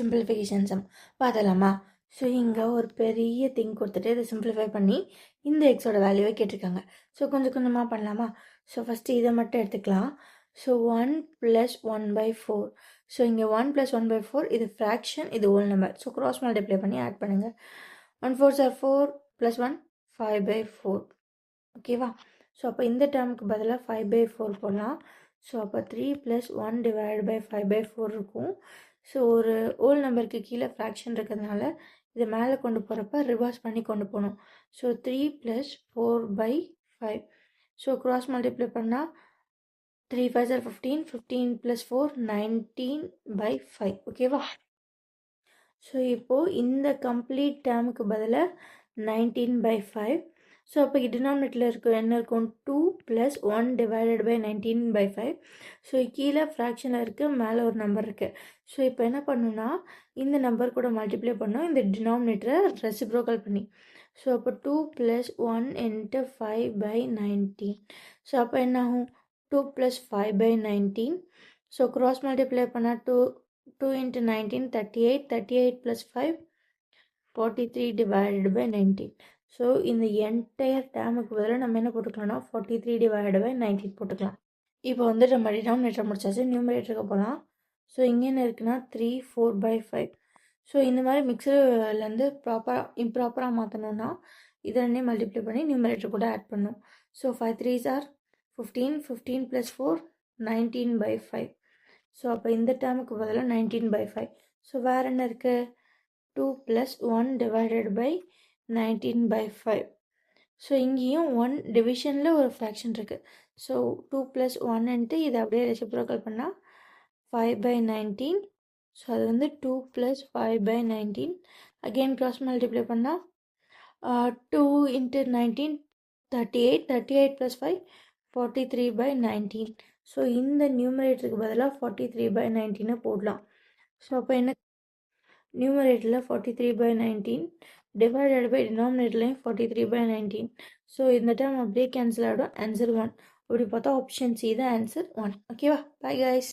Simplification some பார்த்தலாமா? So இங்கே ஒரு பெரிய திங் கொடுத்துட்டு இதை சிம்பிளிஃபை பண்ணி இந்த எக்ஸோட வேல்யூவை கேட்டிருக்காங்க. ஸோ கொஞ்சம் கொஞ்சமாக பண்ணலாமா? ஸோ ஃபஸ்ட்டு இதை மட்டும் எடுத்துக்கலாம். ஸோ 1 + 1/4. ஸோ இங்கே 1 + 1/4 இது ஃப்ராக்ஷன், இது whole number. So cross multiply பண்ணி ஆட் பண்ணுங்கள். 1 4s are 4 + 1 5/4. ஓகேவா? ஸோ அப்போ இந்த டேர்முக்கு பதிலாக 5/4 போடலாம். ஸோ அப்போ 3 + 1 / 5/4 இருக்கும். ஸோ ஒரு ஹோல் நம்பருக்கு கீழே ஃப்ராக்ஷன் இருக்கிறதுனால இதை மேலே கொண்டு போகிறப்ப ரிவர்ஸ் பண்ணி கொண்டு போகணும். ஸோ 3 + 4/5. ஸோ க்ராஸ் மல்டிப்ளை பண்ணால் 3 5s are 15, 15 + 4 19/5. ஓகேவா? ஸோ இப்போது இந்த கம்ப்ளீட் டேர்முக்கு பதிலாக 19/5. ஸோ அப்போ டினாமினேட்டரில் என்ன இருக்கும்? 2 + 1 / 19/5. ஸோ கீழே ஃப்ராக்ஷனில் இருக்குது, மேலே ஒரு நம்பர் இருக்குது. ஸோ இப்போ என்ன பண்ணணும்னா இந்த நம்பர் கூட மல்டிப்ளை பண்ணோம், இந்த டினாமினேட்டரை ரெசிப்ரோக்கல் பண்ணி. ஸோ அப்போ 2 + 1 × 5/19. ஸோ அப்போ என்ன ஆகும்? 2 + 5/19. ஸோ க்ராஸ் மல்டிப்ளை பண்ணால் 2 × 19 38, 38 + 5 43 / 19. ஸோ இந்த என்டையர் டேர்முக்கு பதிலாக நம்ம என்ன போட்டுக்கலாம்னா 43 / 19 போட்டுக்கலாம். இப்போ வந்து நம்ம டினாமினேட்டர் முடிச்சாச்சு, நியூமரேட்டருக்கு போகலாம். ஸோ இங்கே என்ன இருக்குன்னா 3 4/5. ஸோ இந்த மாதிரி மிக்சர்லேருந்து இம்ப்ராப்பராக மாற்றணும்னா இதை ரெண்டே மல்டிப்ளை பண்ணி நியூமரேட்டர் கூட ஆட் பண்ணணும். So 5 3s are 15, 15 + 4 19/5. ஸோ அப்போ இந்த டேர்முக்கு பதிலாக 19/5. ஸோ வேறு என்ன இருக்குது? 2 + 1 / 19/5. ஸோ இங்கேயும் 1 டிவிஷனில் ஒரு ஃப்ராக்ஷன் இருக்குது. ஸோ 2 + 1 இதை அப்படியே ரெசிப்ரோக்கல் பண்ணால் 5/19. ஸோ அது வந்து 2 + 5/19. அகெயின் க்ராஸ் மல்டிப்ளை பண்ணால் 2 × 19 38, 38 + 5 43/19. ஸோ இந்த நியூமரேட்டருக்கு பதிலாக 43/19 போடலாம். ஸோ அப்போ என்ன? நியூமரேட்டரில் 43/19 டிவைடட் பை டினாமினேட்டர்லையும் 43/19. ஸோ இந்த டேர்ம் அப்படியே கேன்சல் ஆகிடும். ஆன்சர் 1. அப்படி பார்த்தா ஆப்ஷன் சி தான் ஆன்சர் 1. ஓகேவா? Bye guys.